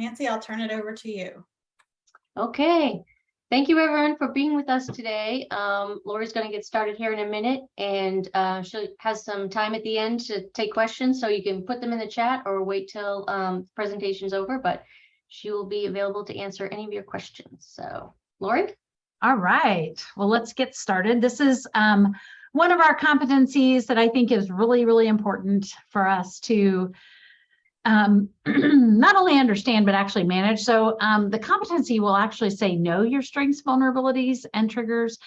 Nancy, I'll turn it over to you. Okay. Thank you, everyone, for being with us today. Lori's going to get started here in a minute, and she has some time at the end to take questions, so you can put them in the chat or wait till the presentation's over, but she will be available to answer any of your questions. So, Lori? All right. Well, let's get started. This is one of our competencies that I think is really, really important for us to not only understand, but actually manage. So the competency will actually say, know your strengths, vulnerabilities, and triggers.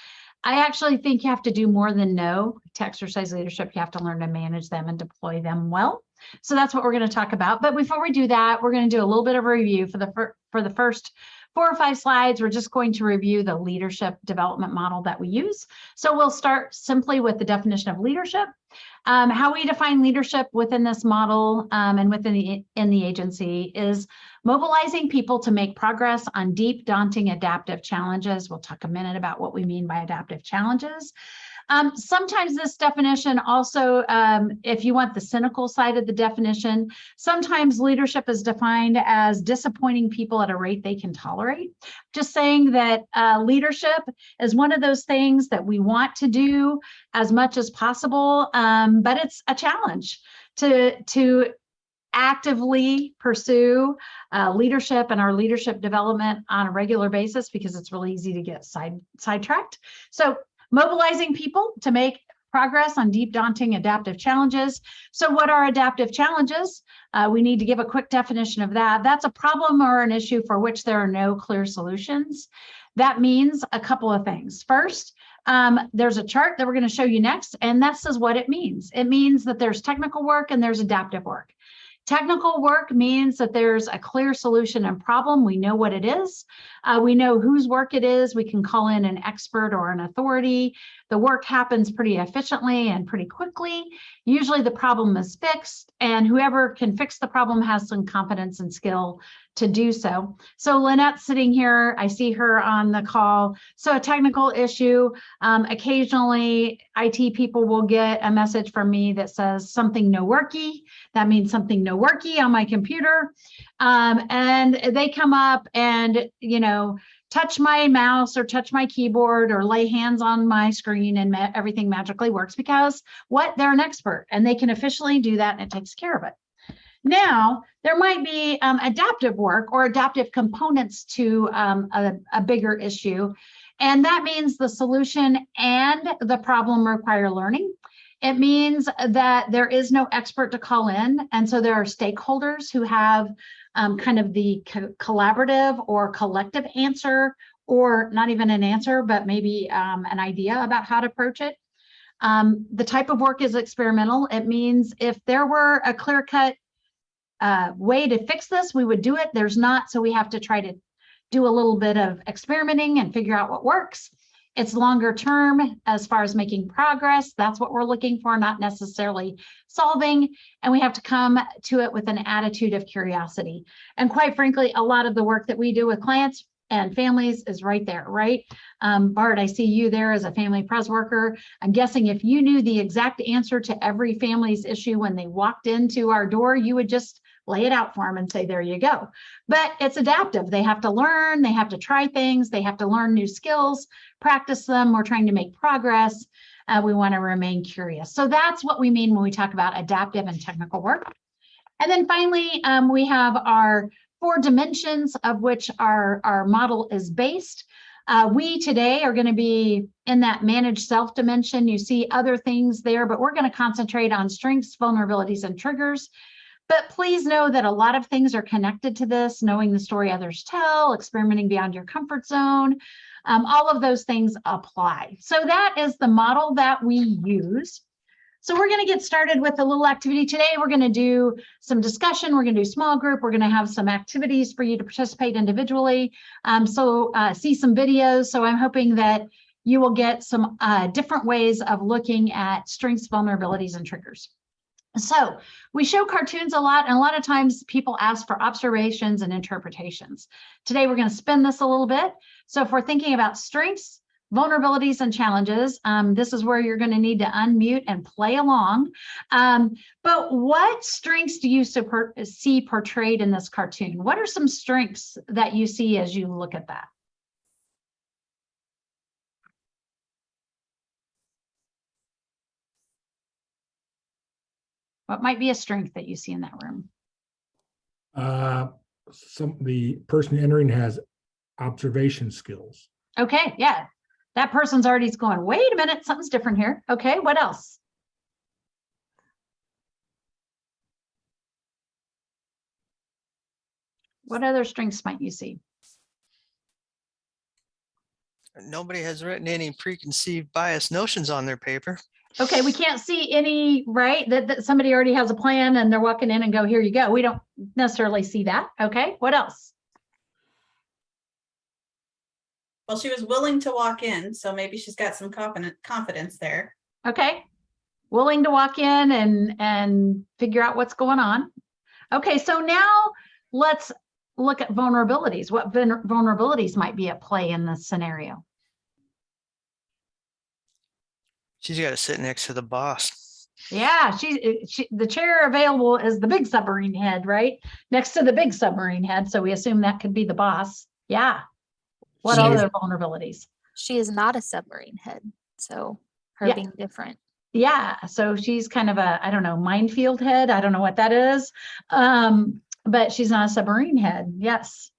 I actually think you have to do more than know. To exercise leadership, you have to learn to manage them and deploy them well. So that's what we're going to talk about. But before we do that, we're going to do a little bit of a review for the first 4 or 5 slides. We're just going to review the leadership development model that we use. So we'll start simply with the definition of leadership. How we define leadership within this model and within the agency is mobilizing people to make progress on deep, daunting, adaptive challenges. We'll talk a minute about what we mean by adaptive challenges. Sometimes this definition also, if you want the cynical side of the definition, sometimes leadership is defined as disappointing people at a rate they can tolerate. Just saying that leadership is one of those things that we want to do as much as possible, but it's a challenge to actively pursue leadership and our leadership development on a regular basis, because it's really easy to get sidetracked. So mobilizing people to make progress on deep, daunting, adaptive challenges. So what are adaptive challenges? We need to give a quick definition of that. That's a problem or an issue for which there are no clear solutions. That means a couple of things. First, there's a chart that we're going to show you next, and that says what it means. It means that there's technical work and there's adaptive work. Technical work means that there's a clear solution and problem. We know what it is. We know whose work it is. We can call in an expert or an authority. The work happens pretty efficiently and pretty quickly. Usually the problem is fixed, and whoever can fix the problem has some competence and skill to do so. So Lynette's sitting here. I see her on the call. So a technical issue, occasionally IT people will get a message from me that says something no worky. That means something no worky on my computer. And they come up and, touch my mouse or touch my keyboard or lay hands on my screen, and everything magically works because they're an expert and they can efficiently do that, and it takes care of it. Now, there might be adaptive work or adaptive components to a bigger issue, and that means the solution and the problem require learning. It means that there is no expert to call in, and so there are stakeholders who have kind of the collaborative or collective answer, or not even an answer, but maybe an idea about how to approach it. The type of work is experimental. It means if there were a clear-cut way to fix this, we would do it. There's not, so we have to try to do a little bit of experimenting and figure out what works. It's longer term as far as making progress. That's what we're looking for, not necessarily solving. And we have to come to it with an attitude of curiosity. And quite frankly, a lot of the work that we do with clients and families is right there, right? Bart, I see you there as a family pres worker. I'm guessing if you knew the exact answer to every family's issue when they walked into our door, you would just lay it out for them and say, there you go. But it's adaptive. They have to learn, they have to try things, they have to learn new skills, practice them. We're trying to make progress. We want to remain curious. So that's what we mean when we talk about adaptive and technical work. And then finally, we have our 4 dimensions of which our model is based. We today are going to be in that managed self dimension. You see other things there, but we're going to concentrate on strengths, vulnerabilities, and triggers. But please know that a lot of things are connected to this, knowing the story others tell, experimenting beyond your comfort zone, all of those things apply. So that is the model that we use. So we're going to get started with a little activity today. We're going to do some discussion. We're going to do small group. We're going to have some activities for you to participate individually. See some videos. So I'm hoping that you will get some different ways of looking at strengths, vulnerabilities, and triggers. So we show cartoons a lot, and a lot of times people ask for observations and interpretations. Today, we're going to spin this a little bit. So if we're thinking about strengths, vulnerabilities and challenges. This is where you're going to need to unmute and play along. But what strengths do you see portrayed in this cartoon? What are some strengths that you see as you look at that? What might be a strength that you see in that room? The person entering has observation skills. Okay, yeah. That person's already going, wait a minute, something's different here. Okay, what else? What other strengths might you see? Nobody has written any preconceived bias notions on their paper. Okay, we can't see any, right? That somebody already has a plan and they're walking in and go, here you go. We don't necessarily see that. Okay, what else? Well, she was willing to walk in, so maybe she's got some confidence there. Okay, willing to walk in and figure out what's going on. Okay, so now let's look at vulnerabilities. What vulnerabilities might be at play in this scenario? She's got to sit next to the boss. Yeah, the chair available is the big submarine head, right? Next to the big submarine head. So we assume that could be the boss. Yeah. What other vulnerabilities? She is not a submarine head, so her Yeah. being different. Yeah, so she's kind of a, I don't know, minefield head. I don't know what that is. But she's not a submarine head. Yes.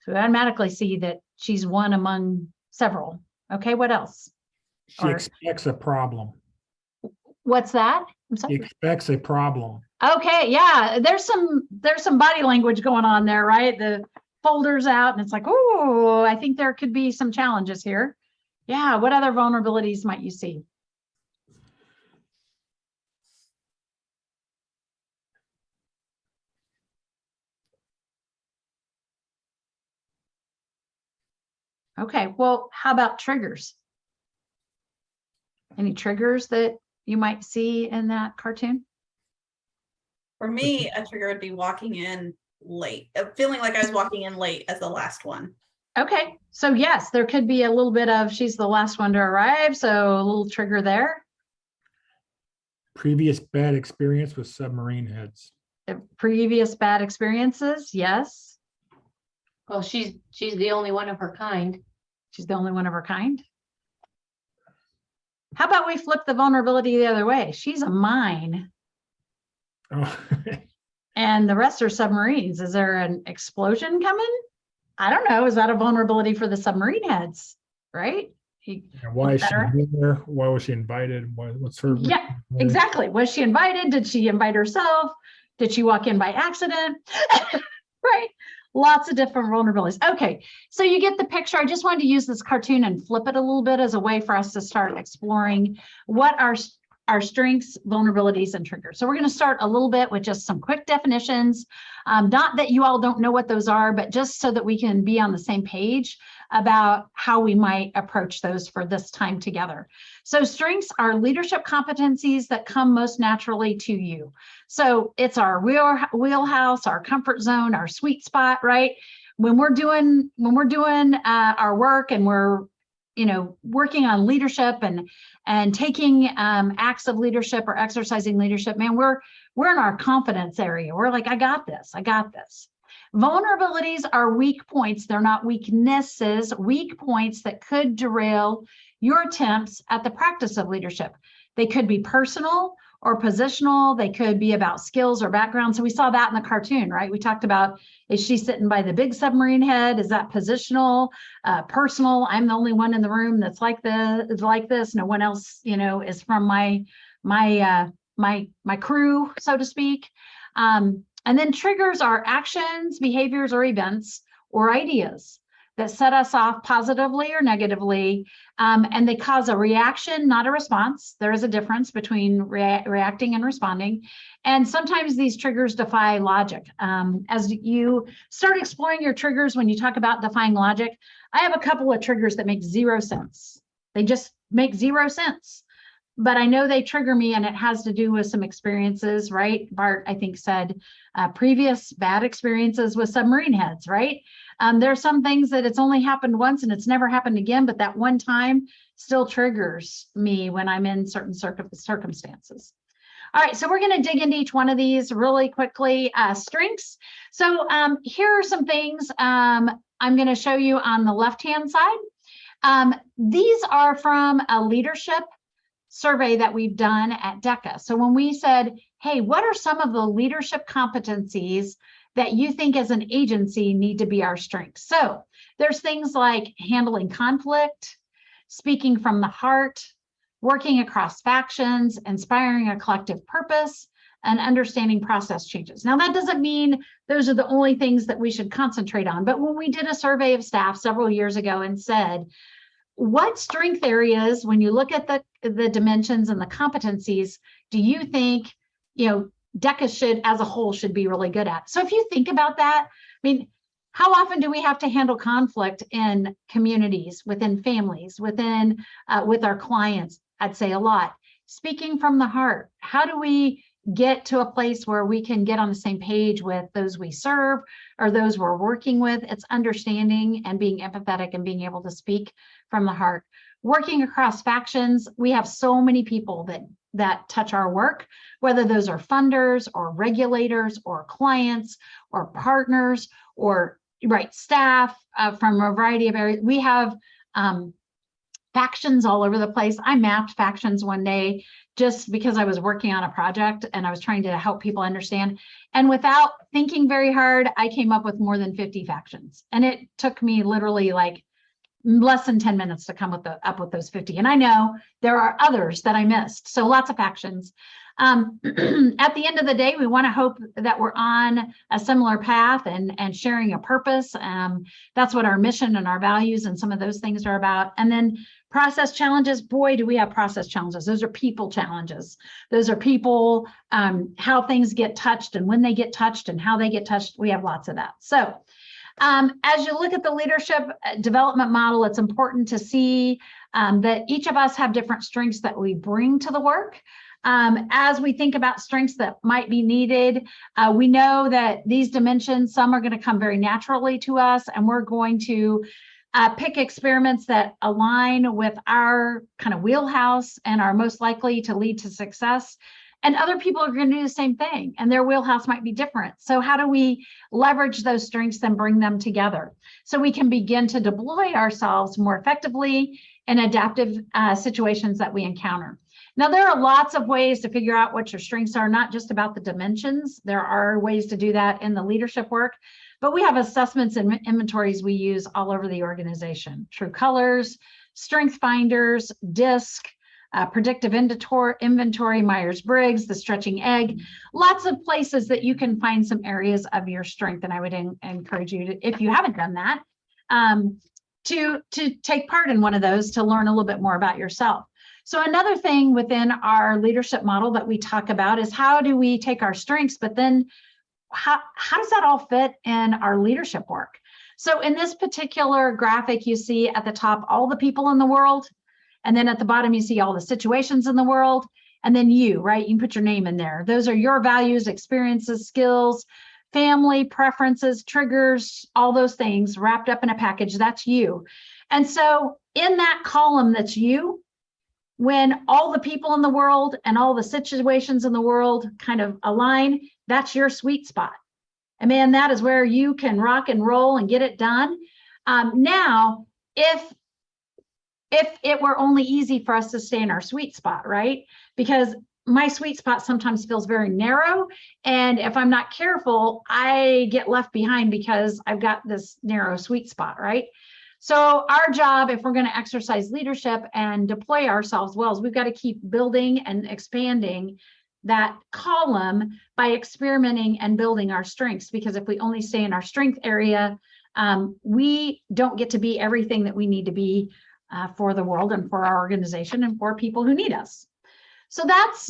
So we automatically see that she's one among several. Okay, what else? She expects a problem. What's that? I'm She sorry. expects a problem. Okay, yeah, there's some body language going on there, right? The folders out and it's like, oh, I think there could be some challenges here. Yeah, what other vulnerabilities might you see? Okay, well, how about triggers? Any triggers that you might see in that cartoon? For me, a trigger would be walking in late, feeling like I was walking in late as the last one. Okay, so yes, there could be a little bit of she's the last one to arrive, so a little trigger there. Previous bad experience with submarine heads. Previous bad experiences, yes. Well, she's the only one of her kind. She's the only one of her kind. How about we flip the vulnerability the other way? She's a mine Oh, and the rest are submarines. Is there an explosion coming? I don't know. Is that a vulnerability for the submarine heads, right? and why is she Better. there? Why was she invited? What's her? Yeah, exactly. Was she invited? Did she invite herself? Did she walk in by accident? Right. Lots of different vulnerabilities. Okay, so you get the picture. I just wanted to use this cartoon and flip it a little bit as a way for us to start exploring what our strengths, vulnerabilities, and triggers. So we're going to start a little bit with just some quick definitions. Not that you all don't know what those are, but just so that we can be on the same page about how we might approach those for this time together. So strengths are leadership competencies that come most naturally to you. So it's our wheelhouse, our comfort zone, our sweet spot, right? When we're doing our work and we're working on leadership and taking acts of leadership or exercising leadership, man, we're in our confidence area. We're like, I got this. Vulnerabilities are weak points. They're not weaknesses, weak points that could derail your attempts at the practice of leadership. They could be personal or positional. They could be about skills or background. So we saw that in the cartoon, right? We talked about, is she sitting by the big submarine head? Is that positional, personal? I'm the only one in the room that's like this. No one else, is from my crew, so to speak. And then triggers are actions, behaviors, or events or ideas that set us off positively or negatively, and they cause a reaction, not a response. There is a difference between reacting and responding. And sometimes these triggers defy logic. As you start exploring your triggers, when you talk about defying logic, I have a couple of triggers that make zero sense. They just make zero sense. but I know they trigger me, and it has to do with some experiences, right? Bart, I think, said previous bad experiences with submarine heads, right? There are some things that it's only happened once and it's never happened again, but that one time still triggers me when I'm in certain circumstances. All right, so we're going to dig into each one of these really quickly. Strengths. So here are some things I'm going to show you on the left-hand side. These are from a leadership survey that we've done at DECA. So when we said, hey, what are some of the leadership competencies that you think as an agency need to be our strengths? So there's things like handling conflict, speaking from the heart, working across factions, inspiring a collective purpose, and understanding process changes. Now, that doesn't mean those are the only things that we should concentrate on, but when we did a survey of staff several years ago and said, what strength areas, when you look at the dimensions and the competencies, do you think, DECA should, as a whole, should be really good at? So if you think about that, I mean, how often do we have to handle conflict in communities, within families, with our clients? I'd say a lot. Speaking from the heart, how do we get to a place where we can get on the same page with those we serve or those we're working with? It's understanding and being empathetic and being able to speak from the heart. Working across factions, we have so many people that touch our work, whether those are funders or regulators or clients or partners or staff from a variety of areas. We have factions all over the place. I mapped factions one day just because I was working on a project and I was trying to help people understand. And without thinking very hard, I came up with more than 50 factions. And it took me literally like less than 10 minutes to come up with those 50. And I know there are others that I missed. So lots of factions. At the end of the day, we want to hope that we're on a similar path and sharing a purpose. That's what our mission and our values and some of those things are about. And then process challenges, boy, do we have process challenges. Those are people challenges. Those are people, how things get touched and when they get touched and how they get touched. We have lots of that. So as you look at the leadership development model, it's important to see that each of us have different strengths that we bring to the work. As we think about strengths that might be needed, we know that these dimensions, some are going to come very naturally to us, and we're going to pick experiments that align with our kind of wheelhouse and are most likely to lead to success. And other people are going to do the same thing, and their wheelhouse might be different. So how do we leverage those strengths and bring them together so we can begin to deploy ourselves more effectively in adaptive situations that we encounter? Now, there are lots of ways to figure out what your strengths are, not just about the dimensions. There are ways to do that in the leadership work, but we have assessments and inventories we use all over the organization. True Colors, Strength Finders, DISC, Predictive Inventory, Myers-Briggs, the Stretching Egg, lots of places that you can find some areas of your strength. And I would encourage you to, if you haven't done that, to take part in one of those to learn a little bit more about yourself. So another thing within our leadership model that we talk about is how do we take our strengths, but then how does that all fit in our leadership work? So in this particular graphic, you see at the top all the people in the world, and then at the bottom you see all the situations in the world, and then you, right? You can put your name in there. Those are your values, experiences, skills, family, preferences, triggers, all those things wrapped up in a package. That's you. And so in that column that's you, when all the people in the world and all the situations in the world kind of align, that's your sweet spot. And man, that is where you can rock and roll and get it done. Now, if it were only easy for us to stay in our sweet spot, right? Because my sweet spot sometimes feels very narrow. And if I'm not careful, I get left behind because I've got this narrow sweet spot, right? So our job, if we're going to exercise leadership and deploy ourselves well, is we've got to keep building and expanding that column by experimenting and building our strengths. Because if we only stay in our strength area, we don't get to be everything that we need to be for the world and for our organization and for people who need us. So that's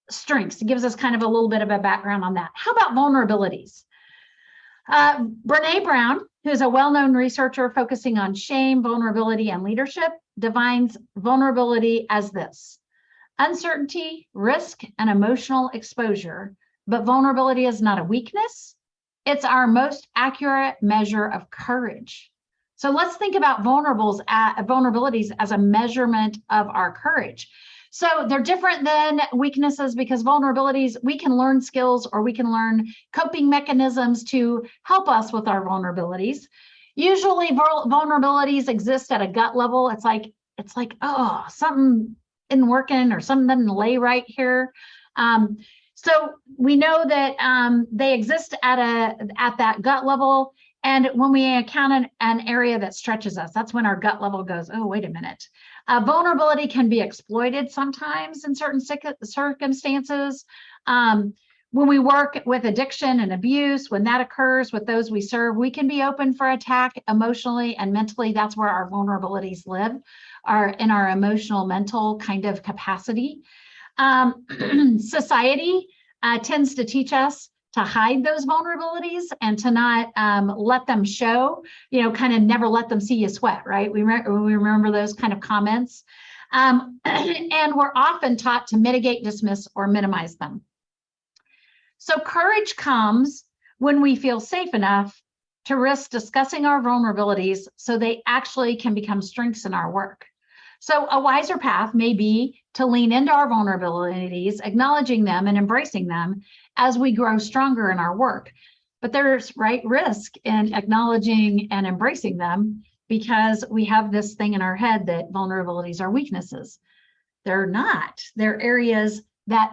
strengths. It gives us kind of a little bit of a background on that. How about vulnerabilities? Brene Brown, who is a well-known researcher focusing on shame, vulnerability, and leadership, defines vulnerability as this. uncertainty, risk, and emotional exposure. But vulnerability is not a weakness. It's our most accurate measure of courage. So let's think about vulnerabilities as a measurement of our courage. So they're different than weaknesses because vulnerabilities, we can learn skills or we can learn coping mechanisms to help us with our vulnerabilities. Usually vulnerabilities exist at a gut level. It's like, oh, something isn't working or something doesn't lay right here. So we know that they exist at that gut level. And when we encounter an area that stretches us, that's when our gut level goes, oh, wait a minute. Vulnerability can be exploited sometimes in certain circumstances. When we work with addiction and abuse, when that occurs with those we serve, we can be open for attack emotionally and mentally. That's where our vulnerabilities live, are in our emotional, mental kind of capacity. Society tends to teach us to hide those vulnerabilities and to not let them show, kind of never let them see you sweat, right? We remember those kind of comments. And we're often taught to mitigate, dismiss, or minimize them. So courage comes when we feel safe enough to risk discussing our vulnerabilities so they actually can become strengths in our work. So a wiser path may be to lean into our vulnerabilities, acknowledging them and embracing them as we grow stronger in our work. But there's risk in acknowledging and embracing them because we have this thing in our head that vulnerabilities are weaknesses. They're not. They're areas that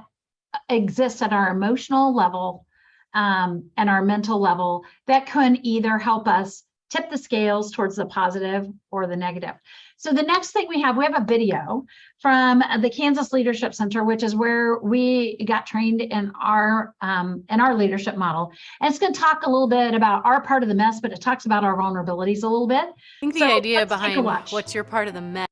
exist at our emotional level and our mental level that can either help us tip the scales towards the positive or the negative. So the next thing we have a video from the Kansas Leadership Center, which is where we got trained in our leadership model. And it's going to talk a little bit about our part of the mess, but it talks about our vulnerabilities a little bit. I think the idea behind what's your part of the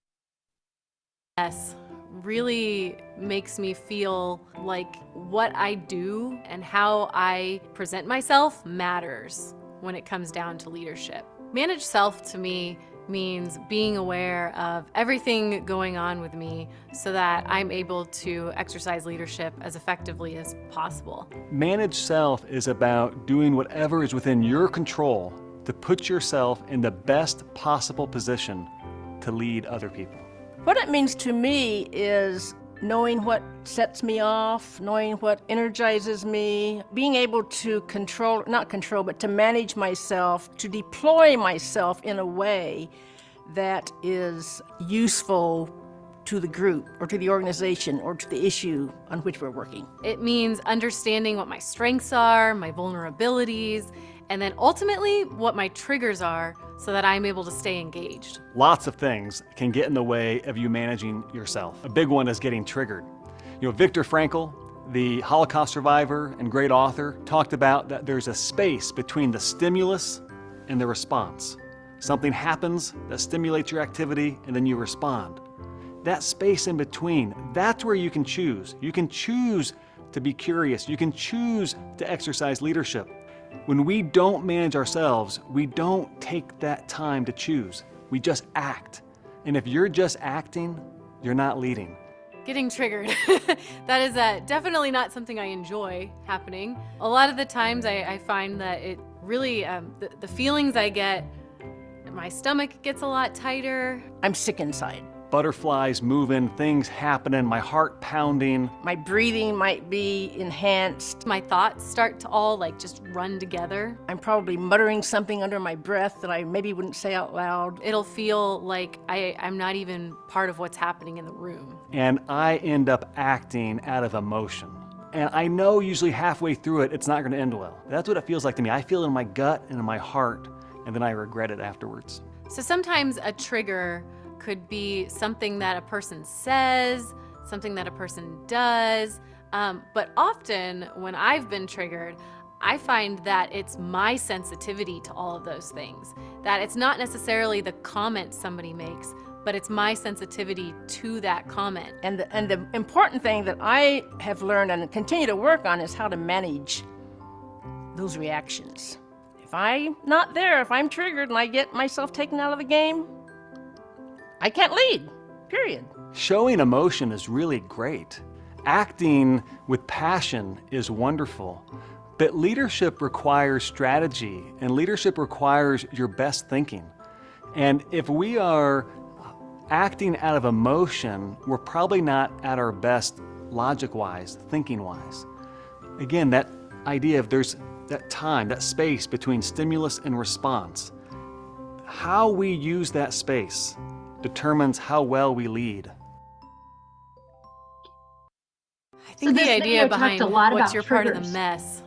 mess really makes me feel like what I do and how I present myself matters when it comes down to leadership. Managed self to me means being aware of everything going on with me so that I'm able to exercise leadership as effectively as possible. Managed self is about doing whatever is within your control to put yourself in the best possible position to lead other people. What it means to me is knowing what sets me off, knowing what energizes me, being able to to manage myself, to deploy myself in a way that is useful to the group or to the organization or to the issue on which we're working. It means understanding what my strengths are, my vulnerabilities, and then ultimately what my triggers are so that I'm able to stay engaged. Lots of things can get in the way of you managing yourself. A big one is getting triggered. Viktor Frankl, the Holocaust survivor and great author, talked about that there's a space between the stimulus and the response. Something happens that stimulates your activity and then you respond. That space in between, that's where you can choose. You can choose to be curious. You can choose to exercise leadership. When we don't manage ourselves, we don't take that time to choose. We just act. And if you're just acting, you're not leading. Getting triggered. That is definitely not something I enjoy happening. A lot of the times I find that it really, the feelings I get, my stomach gets a lot tighter. I'm sick inside. Butterflies moving, things happening, my heart pounding. My breathing might be enhanced. My thoughts start to all just run together. I'm probably muttering something under my breath that I maybe wouldn't say out loud. It'll feel like I'm not even part of what's happening in the room. And I end up acting out of emotion. And I know usually halfway through it, it's not going to end well. That's what it feels like to me. I feel it in my gut and in my heart, and then I regret it afterwards. So sometimes a trigger could be something that a person says, something that a person does. But often when I've been triggered, I find that it's my sensitivity to all of those things. That it's not necessarily the comment somebody makes, but it's my sensitivity to that comment. And the important thing that I have learned and continue to work on is how to manage those reactions. If I'm not there, if I'm triggered and I get myself taken out of the game, I can't lead, period. Showing emotion is really great. Acting with passion is wonderful. But leadership requires strategy, and leadership requires your best thinking. And if we are acting out of emotion, we're probably not at our best logic-wise, thinking-wise. Again, that idea of there's that time, that space between stimulus and response. How we use that space determines how well we lead. I think this the video idea talked behind a lot what's about your part of the triggers. mess.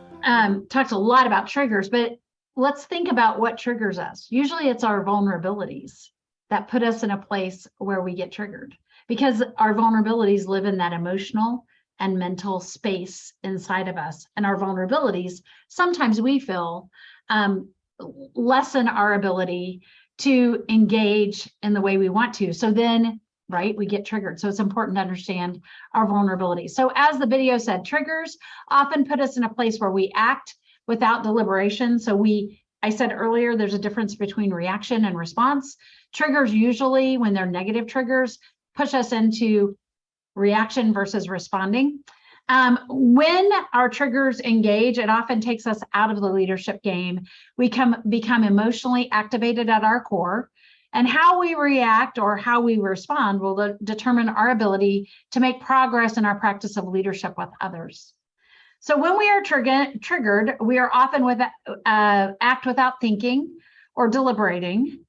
Talked a lot about triggers, but let's think about what triggers us. Usually it's our vulnerabilities that put us in a place where we get triggered, because our vulnerabilities live in that emotional and mental space inside of us. And our vulnerabilities, sometimes we feel, lessen our ability to engage in the way we want to. So then, right, we get triggered. So it's important to understand our vulnerabilities. So as the video said, triggers often put us in a place where we act without deliberation. So I said earlier, there's a difference between reaction and response. Triggers usually, when they're negative triggers, push us into reaction versus responding. When our triggers engage, it often takes us out of the leadership game. We become emotionally activated at our core, and how we react or how we respond will determine our ability to make progress in our practice of leadership with others. So when we are triggered, we are often act without thinking or deliberating.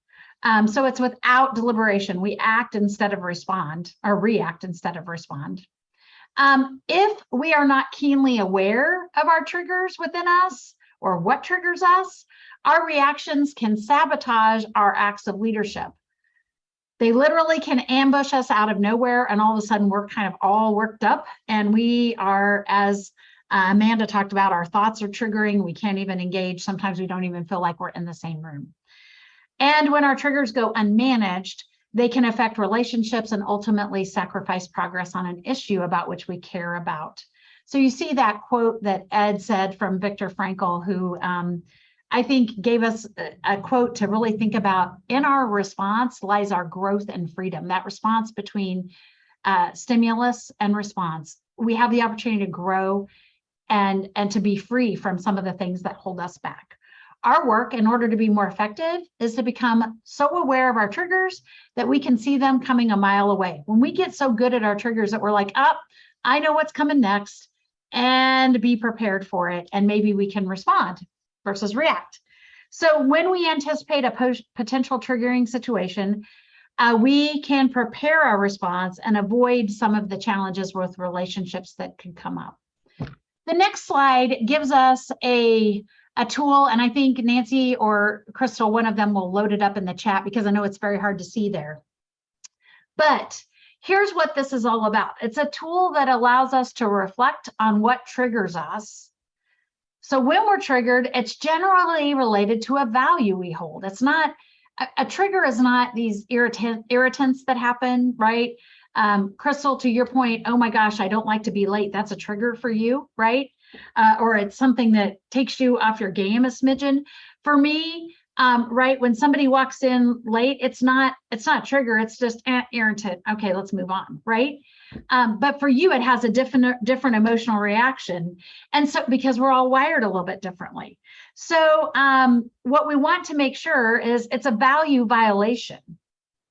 So it's without deliberation. We act instead of respond, or react instead of respond. If we are not keenly aware of our triggers within us or what triggers us, our reactions can sabotage our acts of leadership. They literally can ambush us out of nowhere, and all of a sudden we're kind of all worked up, and we are, as Amanda talked about, our thoughts are triggering. We can't even engage. Sometimes we don't even feel like we're in the same room. And when our triggers go unmanaged, they can affect relationships and ultimately sacrifice progress on an issue about which we care about. So you see that quote that Ed said from Viktor Frankl, who I think gave us a quote to really think about. In our response lies our growth and freedom. That response between stimulus and response. We have the opportunity to grow and to be free from some of the things that hold us back. Our work, in order to be more effective, is to become so aware of our triggers that we can see them coming a mile away. When we get so good at our triggers that we're like, oh, I know what's coming next, and be prepared for it, and maybe we can respond versus react. So when we anticipate a potential triggering situation, we can prepare our response and avoid some of the challenges with relationships that could come up. The next slide gives us a tool, and I think Nancy or Crystal, one of them, will load it up in the chat because I know it's very hard to see there. But here's what this is all about. It's a tool that allows us to reflect on what triggers us. So when we're triggered, it's generally related to a value we hold. It's not, a trigger is not these irritants that happen, right? Crystal, to your point, oh my gosh, I don't like to be late. That's a trigger for you, right? Or it's something that takes you off your game a smidgen. For me, right, when somebody walks in late, it's not a trigger, it's just irritant. Okay, let's move on, right? But for you, it has a different emotional reaction. And so, because we're all wired a little bit differently. So what we want to make sure is it's a value violation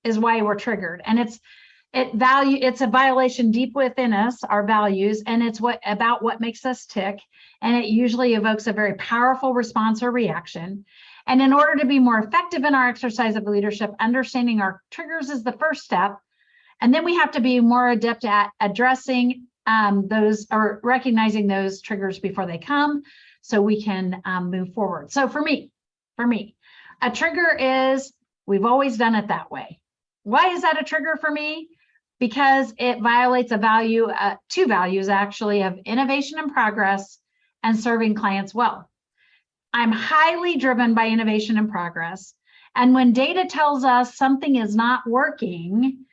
is why we're triggered. And it's a violation deep within us, our values, and it's about what makes us tick. And it usually evokes a very powerful response or reaction. And in order to be more effective in our exercise of leadership, understanding our triggers is the first step. And then we have to be more adept at addressing those, or recognizing those triggers before they come, so we can move forward. So for me, a trigger is, we've always done it that way. Why is that a trigger for me? Because it violates a value, two values actually, of innovation and progress and serving clients well. I'm highly driven by innovation and progress. And when data tells us something is not working,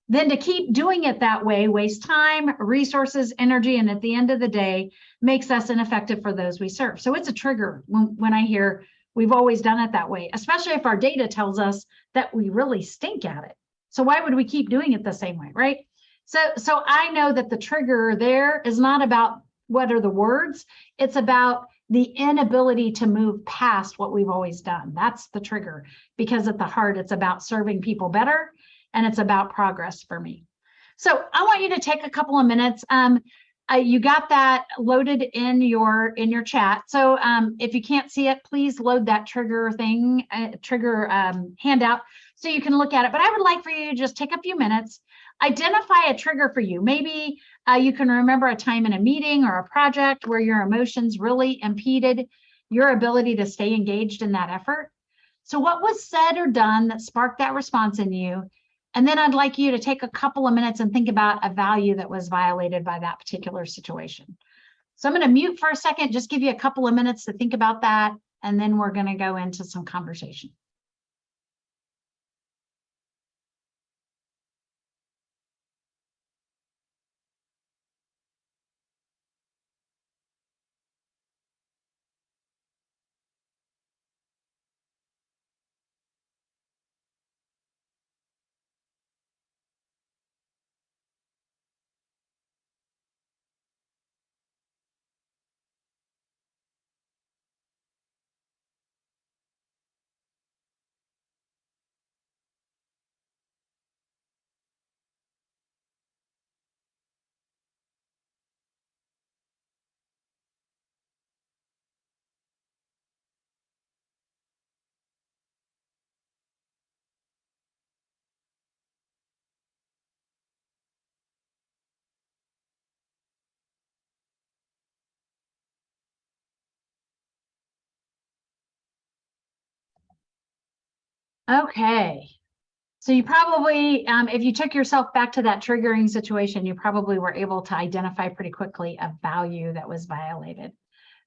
then to keep doing it that way wastes time, resources, energy, and at the end of the day, makes us ineffective for those we serve. So it's a trigger when I hear we've always done it that way, especially if our data tells us that we really stink at it. So why would we keep doing it the same way, right? So I know that the trigger there is not about what are the words, it's about the inability to move past what we've always done. That's the trigger, because at the heart, it's about serving people better and it's about progress for me. So I want you to take a couple of minutes. You got that loaded in your chat. So if you can't see it, please load that trigger thing, handout, so you can look at it. But I would like for you to just take a few minutes, identify a trigger for you. Maybe you can remember a time in a meeting or a project where your emotions really impeded your ability to stay engaged in that effort. So what was said or done that sparked that response in you? And then I'd like you to take a couple of minutes and think about a value that was violated by that particular situation. So I'm going to mute for a second, just give you a couple of minutes to think about that, and then we're going to go into some conversation. Okay. So you probably, if you took yourself back to that triggering situation, you probably were able to identify pretty quickly a value that was violated.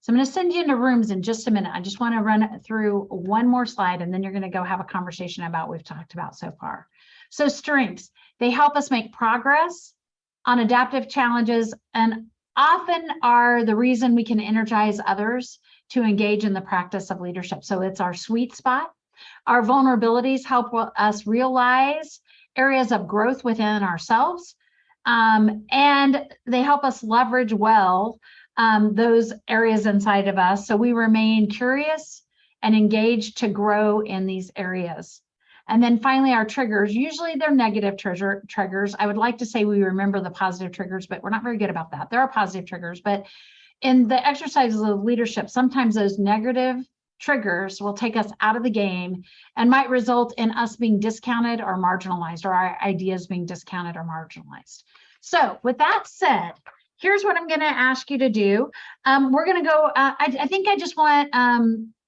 So I'm going to send you into rooms in just a minute. I just want to run through one more slide, and then you're going to go have a conversation about what we've talked about so far. So strengths, they help us make progress on adaptive challenges and often are the reason we can energize others to engage in the practice of leadership. So it's our sweet spot. Our vulnerabilities help us realize areas of growth within ourselves, and they help us leverage well those areas inside of us, so we remain curious and engaged to grow in these areas. And then finally, our triggers, usually they're negative triggers. I would like to say we remember the positive triggers, but we're not very good about that. There are positive triggers, but in the exercises of leadership, sometimes those negative triggers will take us out of the game and might result in us being discounted or marginalized, or our ideas being discounted or marginalized. So with that said, here's what I'm going to ask you to do. We're going to go, I think I just want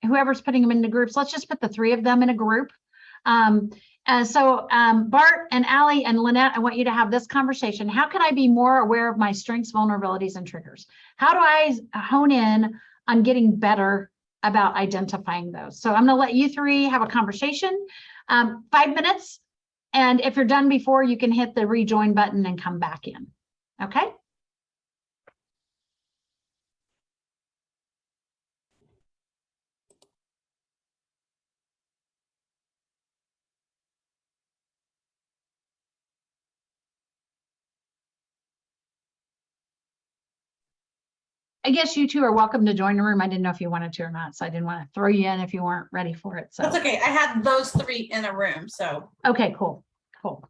whoever's putting them into groups, let's just put the three of them in a group. So Bart and Allie and Lynette, I want you to have this conversation. How can I be more aware of my strengths, vulnerabilities, and triggers? How do I hone in on getting better about identifying those? So I'm going to let you three have a conversation, 5 minutes. And if you're done before, you can hit the rejoin button and come back in. Okay. I guess you two are welcome to join the room. I didn't know if you wanted to or not, so I didn't want to throw you in if you weren't ready for it. So That's okay. I had those three in a room, so. okay, cool. All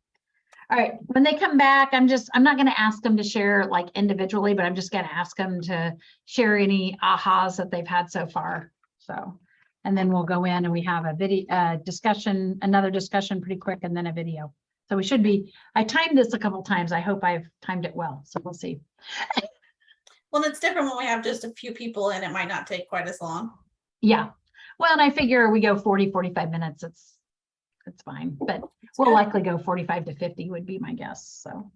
right, when they come back, I'm not going to ask them to share like individually, but I'm just going to ask them to share any ahas that they've had so far. So, and then we'll go in and we have a video discussion, another discussion pretty quick, and then a video. So we should be, I timed this a couple times. I hope I've timed it well. So we'll see. Well, it's different when we have just a few people and it might not take quite as long. Yeah. Well, and I figure we go 40, 45 minutes. It's fine, but we'll likely go 45 to 50 would be my guess. So.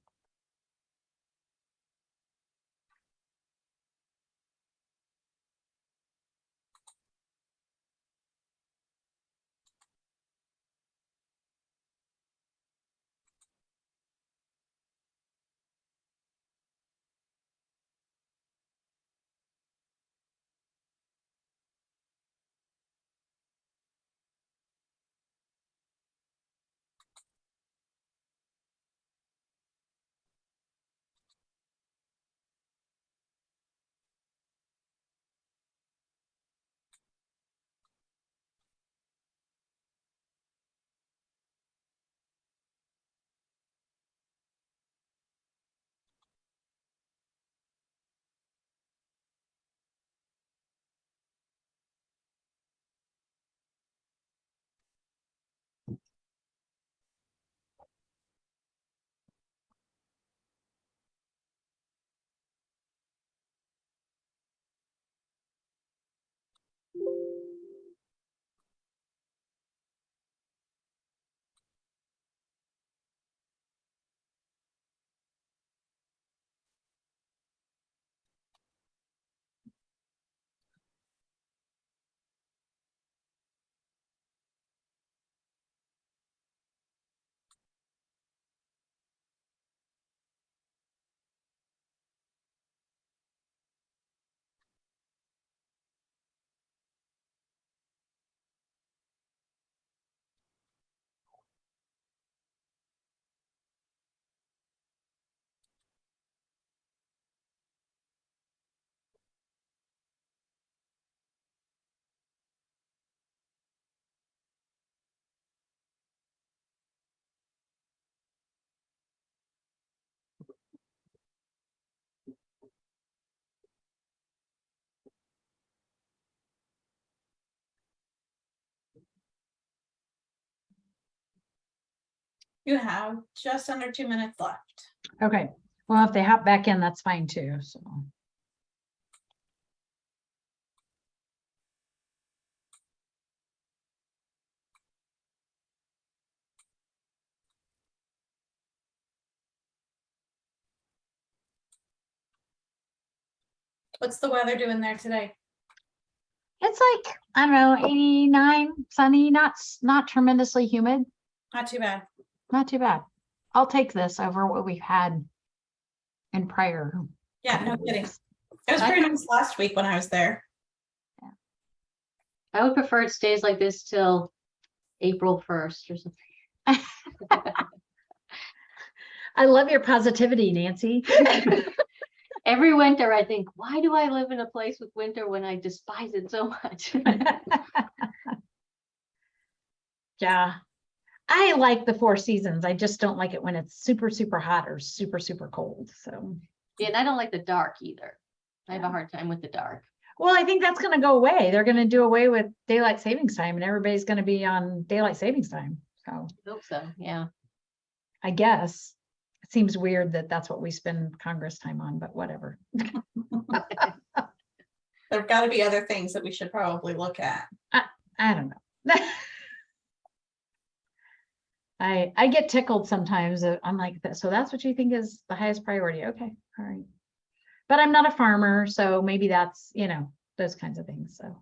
You have just under 2 minutes left. Okay, well, if they hop back in, that's fine too, so. What's the weather doing there today? It's like, I don't know, 89, sunny, not tremendously humid, Not too bad. not too bad. I'll take this over what we've had in prior. Yeah, no couple kidding. weeks. It was pretty nice last week when I was there. I would prefer it stays like this till April 1st or something. I love your positivity, Nancy. Every winter, I think, why do I live in a place with winter when I despise it so much? Yeah, I like the 4 seasons. I just don't like it when it's super, super hot or super, super cold. So, Yeah, and I don't like the dark either. I have a hard time with the dark. well, I think that's going to go away. They're going to do away with daylight savings time and everybody's going to be on daylight savings time. So I hope so, yeah. I guess it seems weird that that's what we spend Congress time on, but whatever. There've got to be other things that we should probably look at. I don't know. I get tickled sometimes. I'm like, so that's what you think is the highest priority. Okay, all right. But I'm not a farmer, so maybe that's, those kinds of things. So.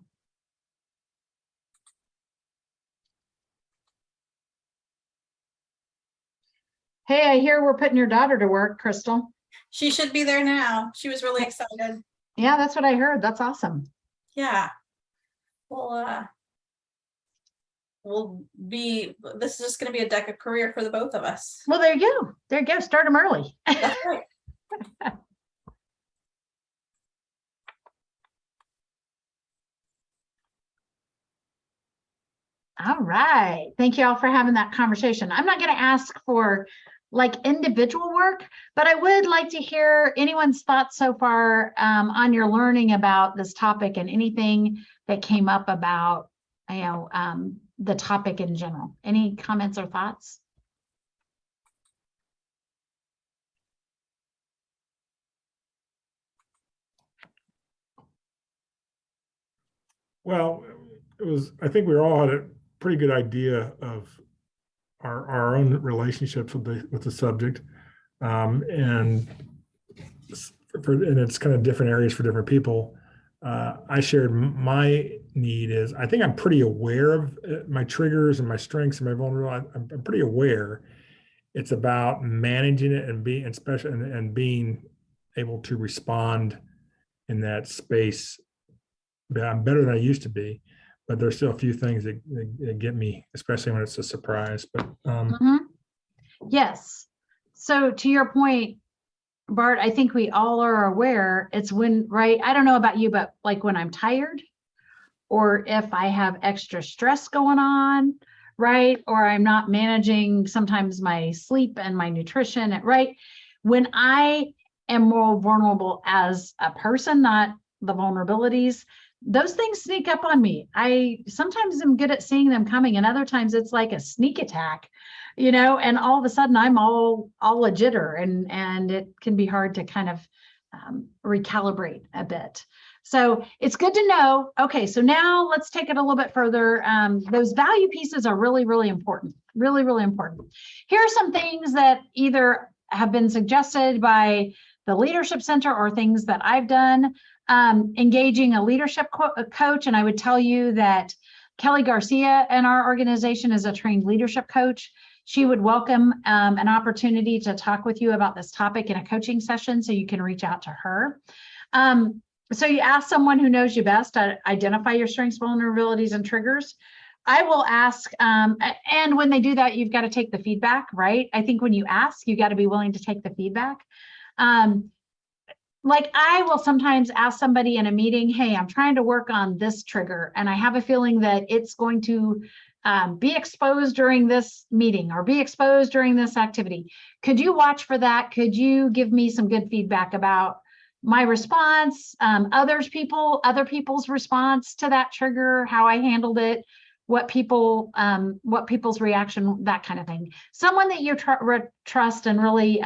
Hey, I hear we're putting your daughter to work, Crystal. She should be there now. She was really excited. Yeah, that's what I heard. That's awesome. Yeah. Well, this is just going to be a deck of career for the both of us. Well, there you go. There you go. Start them early. That's right. All right. Thank you all for having that conversation. I'm not going to ask for like individual work, but I would like to hear anyone's thoughts so far on your learning about this topic and anything that came up about, the topic in general. Any comments or thoughts? Well, I think we all had a pretty good idea of our own relationships with the subject. And it's kind of different areas for different people. I shared my need is, I think I'm pretty aware of my triggers and my strengths and my vulnerability. I'm pretty aware. It's about managing it and being, especially, and being able to respond in that space. I'm better than I used to be, but there's still a few things that get me, especially when it's a surprise. But Yes. So to your point, Bart, I think we all are aware it's when, right? I don't know about you, but like when I'm tired or if I have extra stress going on, right? Or I'm not managing sometimes my sleep and my nutrition, right? When I am more vulnerable as a person, not the vulnerabilities, those things sneak up on me. I sometimes am good at seeing them coming, and other times it's like a sneak attack, and all of a sudden I'm all a jitter, and it can be hard to kind of recalibrate a bit. So it's good to know. Okay, so now let's take it a little bit further. Those value pieces are really, really important. Really, really important. Here are some things that either have been suggested by the Leadership Center or things that I've done. Engaging a leadership coach, and I would tell you that Kelly Garcia in our organization is a trained leadership coach. She would welcome an opportunity to talk with you about this topic in a coaching session, so you can reach out to her. So you ask someone who knows you best to identify your strengths, vulnerabilities, and triggers. I will ask, and when they do that, you've got to take the feedback, right? I think when you ask, you got to be willing to take the feedback. Like I will sometimes ask somebody in a meeting, hey, I'm trying to work on this trigger, and I have a feeling that it's going to be exposed during this meeting or be exposed during this activity. Could you watch for that? Could you give me some good feedback about my response, other people's response to that trigger, how I handled it, what people's reaction, that kind of thing. Someone that you trust and really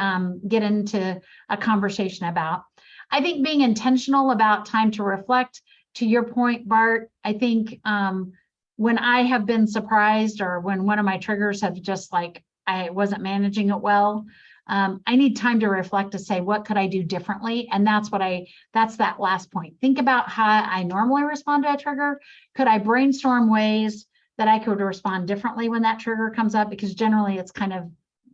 get into a conversation about. I think being intentional about time to reflect. To your point, Bart, I think when I have been surprised or when one of my triggers have just like, I wasn't managing it well, I need time to reflect to say, what could I do differently? And that's that last point. Think about how I normally respond to a trigger. Could I brainstorm ways that I could respond differently when that trigger comes up? Because generally it's kind of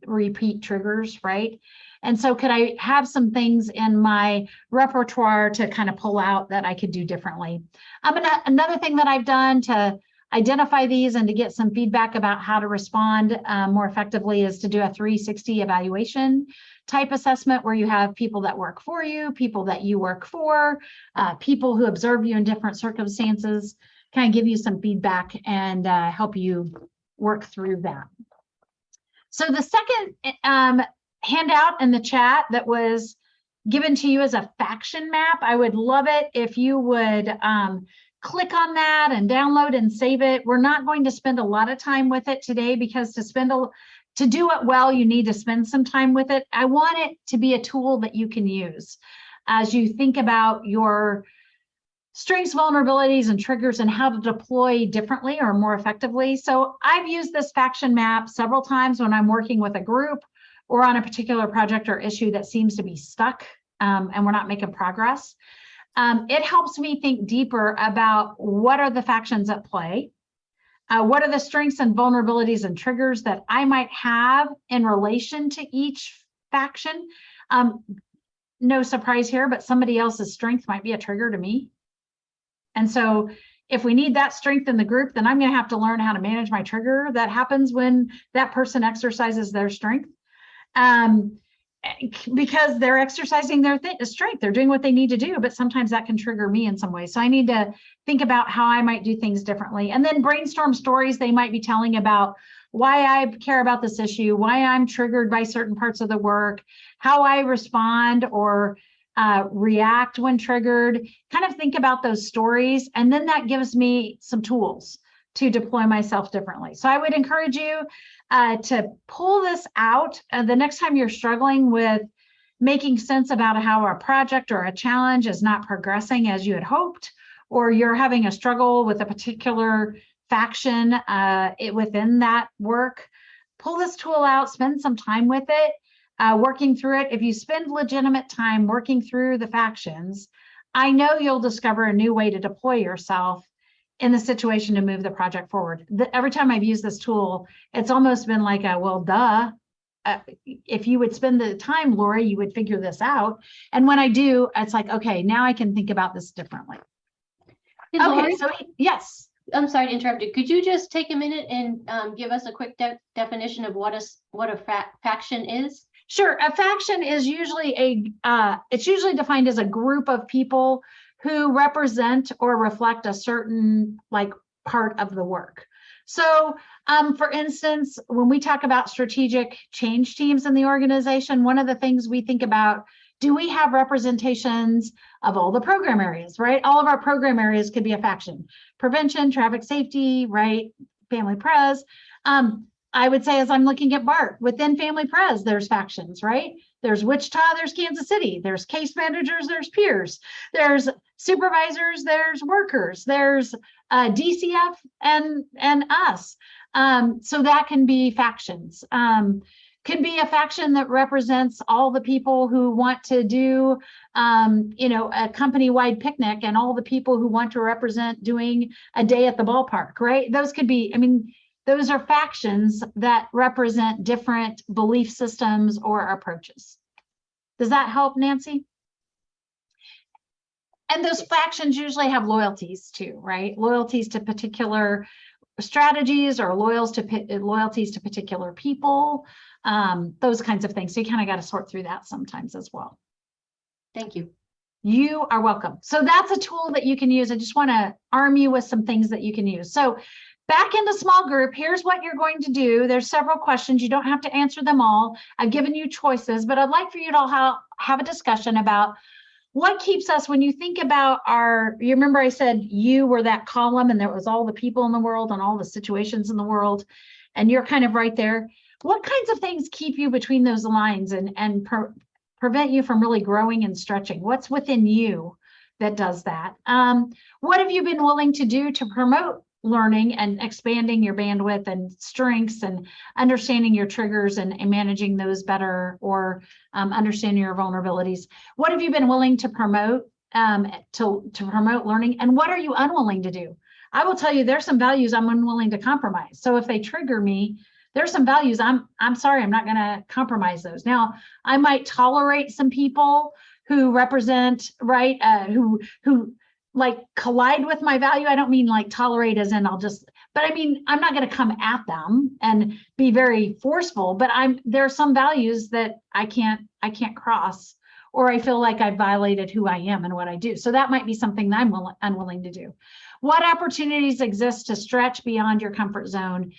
repeat triggers, right? And so could I have some things in my repertoire to kind of pull out that I could do differently? Another thing that I've done to identify these and to get some feedback about how to respond more effectively is to do a 360 evaluation type assessment where you have people that work for you, people that you work for, people who observe you in different circumstances, kind of give you some feedback and help you work through that. So the second handout in the chat that was given to you as a faction map, I would love it if you would click on that and download and save it. We're not going to spend a lot of time with it today because to do it well, you need to spend some time with it. I want it to be a tool that you can use as you think about your strengths, vulnerabilities, and triggers and how to deploy differently or more effectively. So I've used this faction map several times when I'm working with a group or on a particular project or issue that seems to be stuck and we're not making progress. It helps me think deeper about what are the factions at play, what are the strengths and vulnerabilities and triggers that I might have in relation to each faction. No surprise here, but somebody else's strength might be a trigger to me. And so if we need that strength in the group, then I'm going to have to learn how to manage my trigger that happens when that person exercises their strength. Because they're exercising their strength, they're doing what they need to do, but sometimes that can trigger me in some way. So I need to think about how I might do things differently, and then brainstorm stories they might be telling about why I care about this issue, why I'm triggered by certain parts of the work, how I respond or react when triggered. Kind of think about those stories, and then that gives me some tools to deploy myself differently. So I would encourage you to pull this out the next time you're struggling with making sense about how a project or a challenge is not progressing as you had hoped, or you're having a struggle with a particular faction within that work. Pull this tool out, spend some time with it, working through it. If you spend legitimate time working through the factions, I know you'll discover a new way to deploy yourself in the situation to move the project forward. Every time I've used this tool, it's almost been like a, well, duh. If you would spend the time, Lori, you would figure this out. And when I do, it's like, okay, now I can think about this differently. Hey, Okay, Lori, so yes. I'm sorry to interrupt you. Could you just take a minute and give us a quick definition of what a faction is? Sure. A faction is usually it's usually defined as a group of people who represent or reflect a certain part of the work. So for instance, when we talk about strategic change teams in the organization, one of the things we think about, do we have representations of all the program areas, right? All of our program areas could be a faction. Prevention, traffic safety, right? Family pres. I would say, as I'm looking at BART, within Family Pres, there's factions, right? There's Wichita, there's Kansas City, there's case managers, there's peers, there's supervisors, there's workers, there's DCF and us. So that can be factions. Could be a faction that represents all the people who want to do, a company-wide picnic, and all the people who want to represent doing a day at the ballpark, right? Those could be, those are factions that represent different belief systems or approaches. Does that help, Nancy? And those factions usually have loyalties too, right? Loyalties to particular strategies or loyalties to particular people, those kinds of things. So you kind of got to sort through that sometimes as well. Thank you. You are welcome. So that's a tool that you can use. I just want to arm you with some things that you can use. So back into small group, here's what you're going to do. There's several questions. You don't have to answer them all. I've given you choices, but I'd like for you to all have a discussion about what keeps us, when you think about you remember I said you were that column and there was all the people in the world and all the situations in the world, and you're kind of right there. What kinds of things keep you between those lines and prevent you from really growing and stretching? What's within you that does that? What have you been willing to do to promote learning and expanding your bandwidth and strengths and understanding your triggers and managing those better, or understanding your vulnerabilities? What have you been willing to promote to promote learning, and what are you unwilling to do? I will tell you, there's some values I'm unwilling to compromise. So if they trigger me, there's some values I'm sorry, I'm not going to compromise those. Now, I might tolerate some people who represent, right, who like collide with my value. I don't mean like tolerate as in but I mean, I'm not going to come at them and be very forceful, but there are some values that I can't cross, or I feel like I violated who I am and what I do. So that might be something that I'm unwilling to do. What opportunities exist to stretch beyond your comfort zone,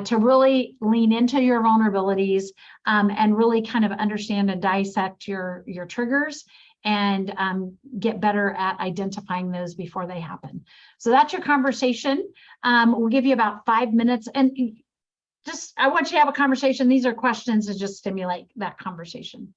to really lean into your vulnerabilities, and really kind of understand and dissect your triggers, and get better at identifying those before they happen. So that's your conversation. We'll give you about 5 minutes, and I want you to have a conversation. These are questions to just stimulate that conversation.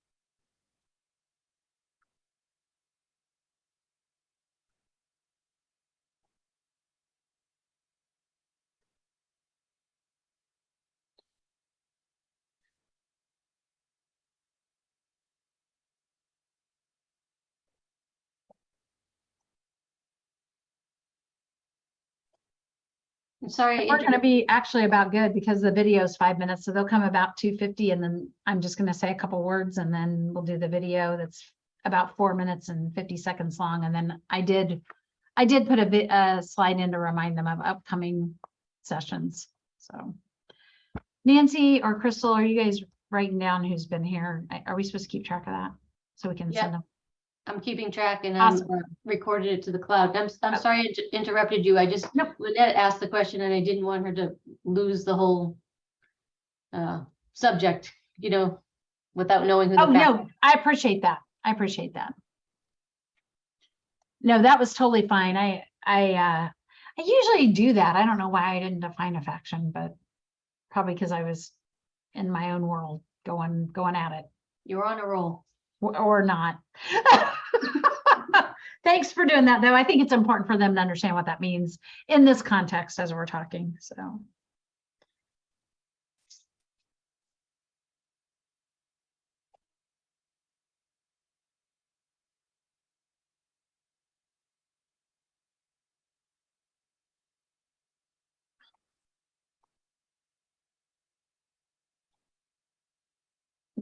I'm sorry, we're going to be actually about good because the video is 5 minutes, so they'll come about 2:50, and then I'm just going to say a couple words, and then we'll do the video that's about 4 minutes and 50 seconds long. And then I did put a slide in to remind them of upcoming sessions. So Nancy or Crystal, are you guys writing down who's been here? Are we supposed to keep track of that so we can send them? I'm keeping track, and Awesome. I'm recorded it to the cloud. I'm sorry I interrupted you. I just, Lynette asked the question and I didn't want her to lose the whole subject, without knowing who the no, I appreciate that. I appreciate that. No, that was totally fine. I usually do that. I don't know why I didn't define affection, but probably because I was in my own world going at it. You're on a roll. Or not. Thanks for doing that, though. I think it's important for them to understand what that means in this context as we're talking. So.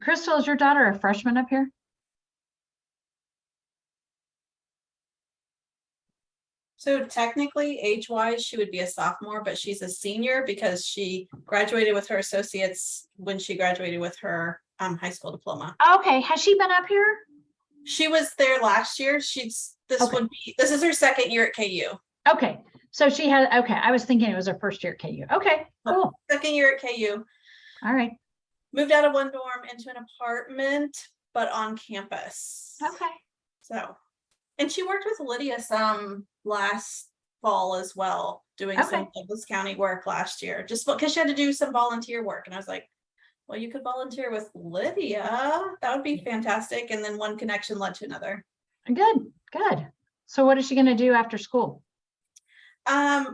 Crystal, is your daughter a freshman up here? So technically, age-wise, she would be a sophomore, but she's a senior because she graduated with her associates when she graduated with her high school diploma. Okay, has she been up here? She was there last year. This is her second year at KU. Okay, so she had, okay, I was thinking it was her first year at KU. Okay, cool. Second year at KU. All right. Moved out of one dorm into an apartment, but on campus. Okay. So, and she worked with Lydia some last fall as well, doing some Douglas County work last year, just because she had to do some volunteer work. And I was like, well, you could volunteer with Lydia. That would be fantastic. And then one connection led to another. Good. So what is she going to do after school?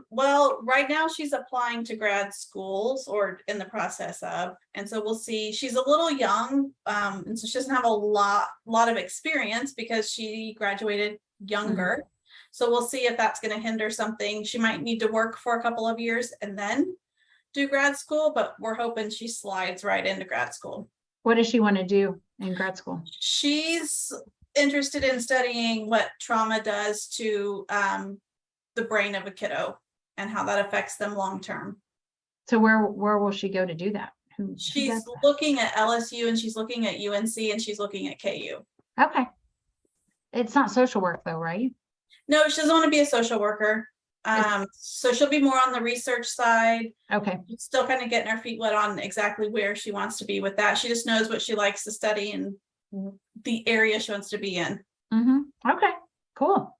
Well, right now she's applying to grad schools, or in the process of, and so we'll see. She's a little young, and so she doesn't have a lot of experience because she graduated younger. So we'll see if that's going to hinder something. She might need to work for a couple of years and then do grad school, but we're hoping she slides right into grad school. What does she want to do in grad school? She's interested in studying what trauma does to the brain of a kiddo and how that affects them long term. So where will she go to do that? She's looking at LSU, and she's looking at UNC, and she's looking at KU. Okay. It's not social work though, right? No, she doesn't want to be a social worker. So she'll be more on the research side. Okay. Still kind of getting her feet wet on exactly where she wants to be with that. She just knows what she likes to study and the area she wants to be in. Okay, cool.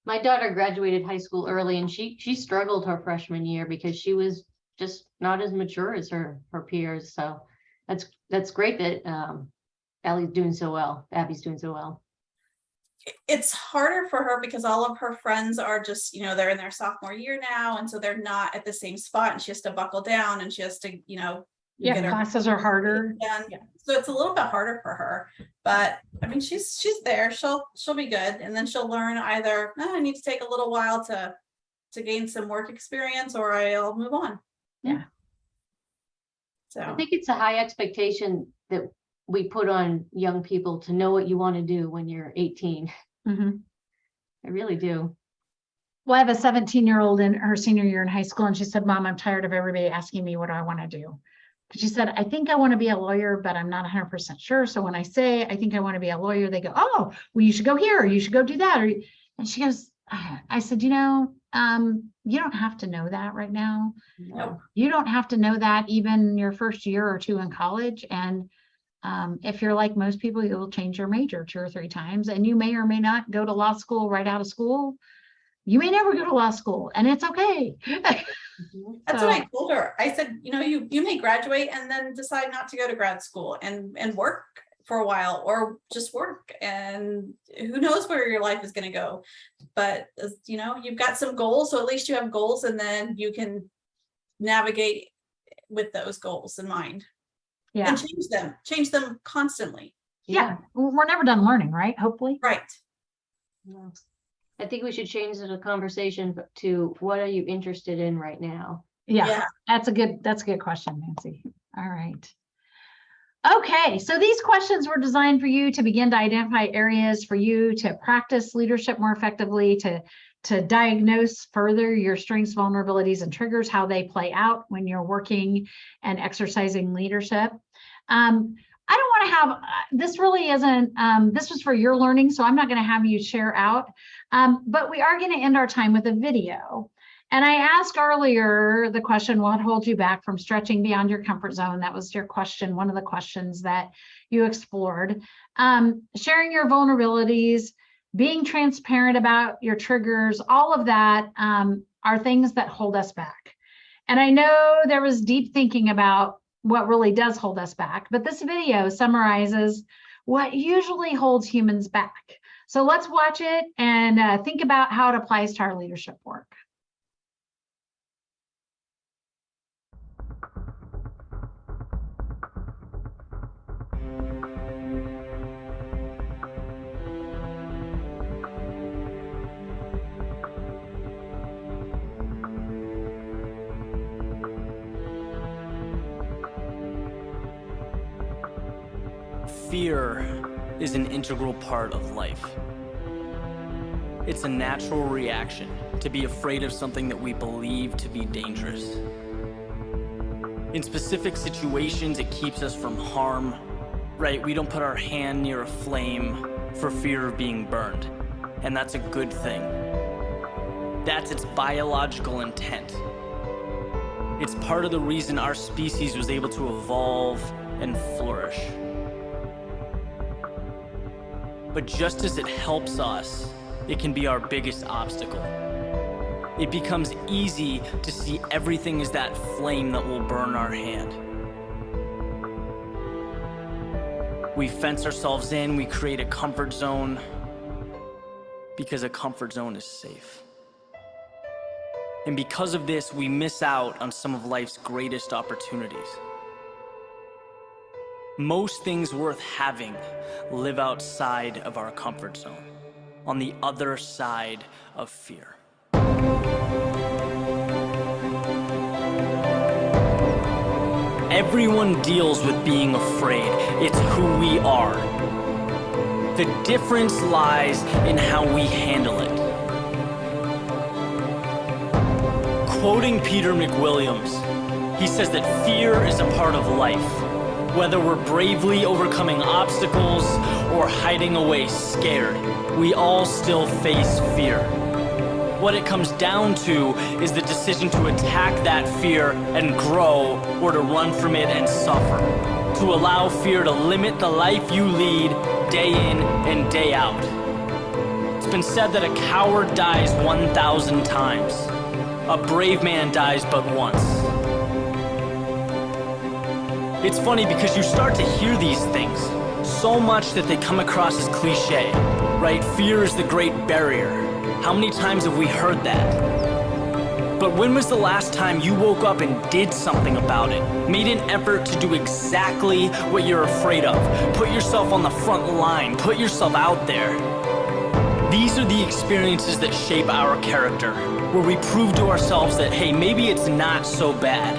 My daughter graduated high school early and she struggled her freshman year because she was just not as mature as her peers. So that's great that Abby's doing so well. It's harder for her because all of her friends are just, they're in their sophomore year now. And so they're not at the same spot and she has to buckle down and she has to, Yeah, get her classes are harder. done. So it's a little bit harder for her, but I mean, she's there. She'll be good. And then she'll learn either, I need to take a little while to gain some work experience or I'll move on. Yeah. So I think it's a high expectation that we put on young people to know what you want to do when you're 18. Mm-hmm. I really do. Well, I have a 17-year-old in her senior year in high school, and she said, Mom, I'm tired of everybody asking me what I want to do. She said, I think I want to be a lawyer, but I'm not 100% sure. So when I say I think I want to be a lawyer, they go, oh, well, you should go here, or you should go do that. And she goes, I said, you don't have to know that right now. Nope. You don't have to know that even your first year or two in college. And if you're like most people, you'll change your major 2 or 3 times, and you may or may not go to law school right out of school. You may never go to law school, and it's okay. That's what I told her. I said, you may graduate and then decide not to go to grad school and work for a while or just work. And who knows where your life is going to go. But, you've got some goals. So at least you have goals and then you can navigate with those goals in mind. Yeah. And change them constantly. Yeah. We're never done learning, right? Hopefully. Right. I think we should change the conversation to what are you interested in right now? Yeah. That's a good question, Nancy. All right. Okay, so these questions were designed for you to begin to identify areas for you to practice leadership more effectively, to diagnose further your strengths, vulnerabilities, and triggers, how they play out when you're working and exercising leadership. I don't want to have, this really isn't, this was for your learning, so I'm not going to have you share out, but we are going to end our time with a video. And I asked earlier the question, what holds you back from stretching beyond your comfort zone? That was your question, one of the questions that you explored. Sharing your vulnerabilities, being transparent about your triggers, all of that are things that hold us back. And I know there was deep thinking about what really does hold us back, but this video summarizes what usually holds humans back. So let's watch it and think about how it applies to our leadership work. Fear is an integral part of life. It's a natural reaction to be afraid of something that we believe to be dangerous. In specific situations, it keeps us from harm, right? We don't put our hand near a flame for fear of being burned, and that's a good thing. That's its biological intent. It's part of the reason our species was able to evolve and flourish. But just as it helps us, it can be our biggest obstacle. It becomes easy to see everything as that flame that will burn our hand. We fence ourselves in, we create a comfort zone because a comfort zone is safe. And because of this, we miss out on some of life's greatest opportunities. Most things worth having live outside of our comfort zone, on the other side of fear. Everyone deals with being afraid. It's who we are. The difference lies in how we handle it. Quoting Peter McWilliams, he says that fear is a part of life. Whether we're bravely overcoming obstacles or hiding away scared, we all still face fear. What it comes down to is the decision to attack that fear and grow, or to run from it and suffer. To allow fear to limit the life you lead day in and day out. It's been said that a coward dies 1,000 times. A brave man dies but once. It's funny because you start to hear these things so much that they come across as cliche, right? Fear is the great barrier. How many times have we heard that? But when was the last time you woke up and did something about it? Made an effort to do exactly what you're afraid of. Put yourself on the front line. Put yourself out there. These are the experiences that shape our character, where we prove to ourselves that, hey, maybe it's not so bad.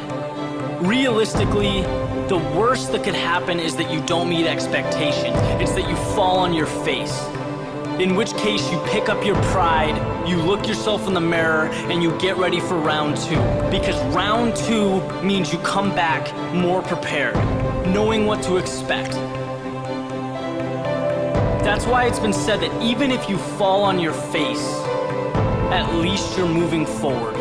Realistically, the worst that could happen is that you don't meet expectations. It's that you fall on your face. In which case you pick up your pride, you look yourself in the mirror, and you get ready for round 2. Because round 2 means you come back more prepared, knowing what to expect. That's why it's been said that even if you fall on your face, at least you're moving forward.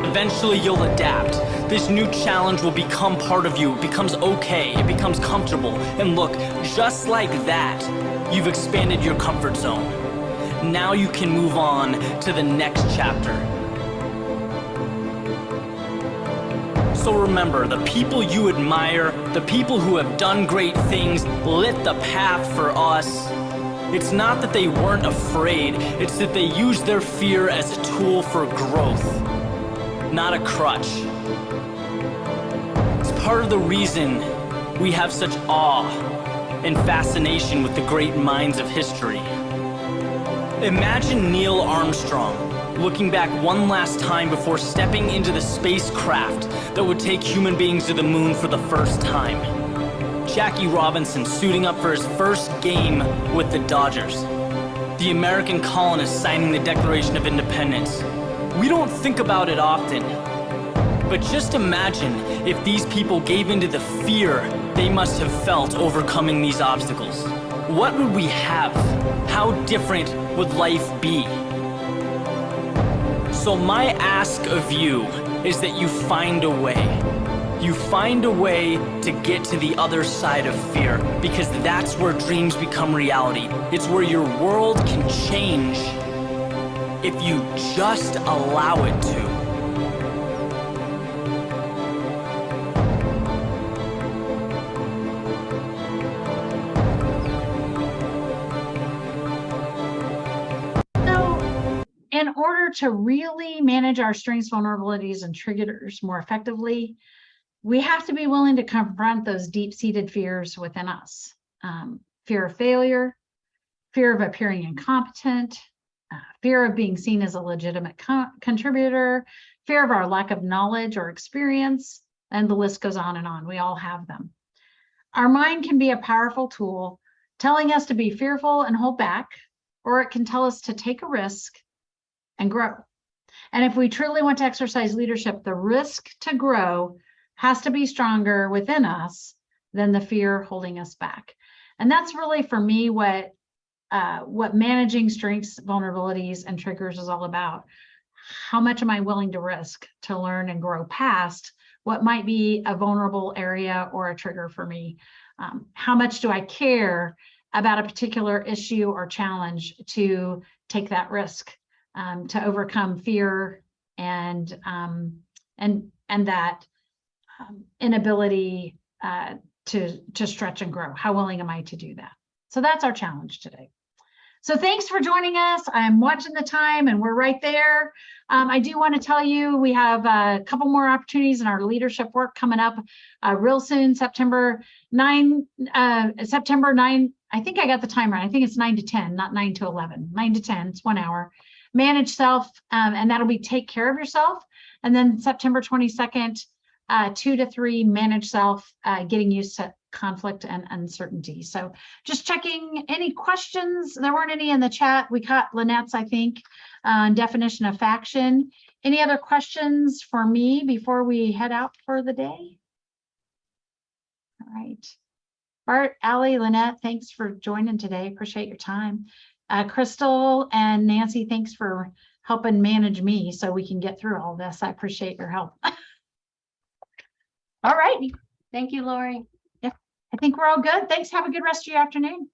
Eventually you'll adapt. This new challenge will become part of you. It becomes okay. It becomes comfortable. And look, just like that, you've expanded your comfort zone. Now you can move on to the next chapter. So remember, the people you admire, the people who have done great things, lit the path for us. It's not that they weren't afraid, it's that they used their fear as a tool for growth, not a crutch. It's part of the reason we have such awe and fascination with the great minds of history. Imagine Neil Armstrong looking back one last time before stepping into the spacecraft that would take human beings to the moon for the first time. Jackie Robinson suiting up for his first game with the Dodgers. The American colonists signing the Declaration of Independence. We don't think about it often, but just imagine if these people gave into the fear they must have felt overcoming these obstacles. What would we have? How different would life be? So my ask of you is that you find a way. You find a way to get to the other side of fear, because that's where dreams become reality. It's where your world can change if you just allow it to. In order to really manage our strengths, vulnerabilities, and triggers more effectively, we have to be willing to confront those deep-seated fears within us. Fear of failure, fear of appearing incompetent, fear of being seen as a legitimate contributor, fear of our lack of knowledge or experience, and the list goes on and on. We all have them. Our mind can be a powerful tool telling us to be fearful and hold back, or it can tell us to take a risk and grow. And if we truly want to exercise leadership, the risk to grow has to be stronger within us than the fear holding us back. And that's really, for me, what managing strengths, vulnerabilities, and triggers is all about. How much am I willing to risk to learn and grow past what might be a vulnerable area or a trigger for me? How much do I care about a particular issue or challenge to take that risk? To overcome fear and that inability to stretch and grow. How willing am I to do that? So that's our challenge today. So thanks for joining us. I'm watching the time and we're right there. I do want to tell you we have a couple more opportunities in our leadership work coming up real soon, September 9. I think I got the time right. I think it's 9 to 10, not 9 to 11. 9 to 10, it's 1 hour. Manage self, and that'll be take care of yourself. And then September 22nd, 2 to 3, manage self, getting used to conflict and uncertainty. So just checking any questions. There weren't any in the chat. We caught Lynette's, I think, definition of faction. Any other questions for me before we head out for the day? All right. Bart, Allie, Lynette, thanks for joining today. Appreciate your time. Crystal and Nancy, thanks for helping manage me so we can get through all this. I appreciate your help. All right. Thank you, Lori. Yeah, I think we're all good. Thanks. Have a good rest of your afternoon.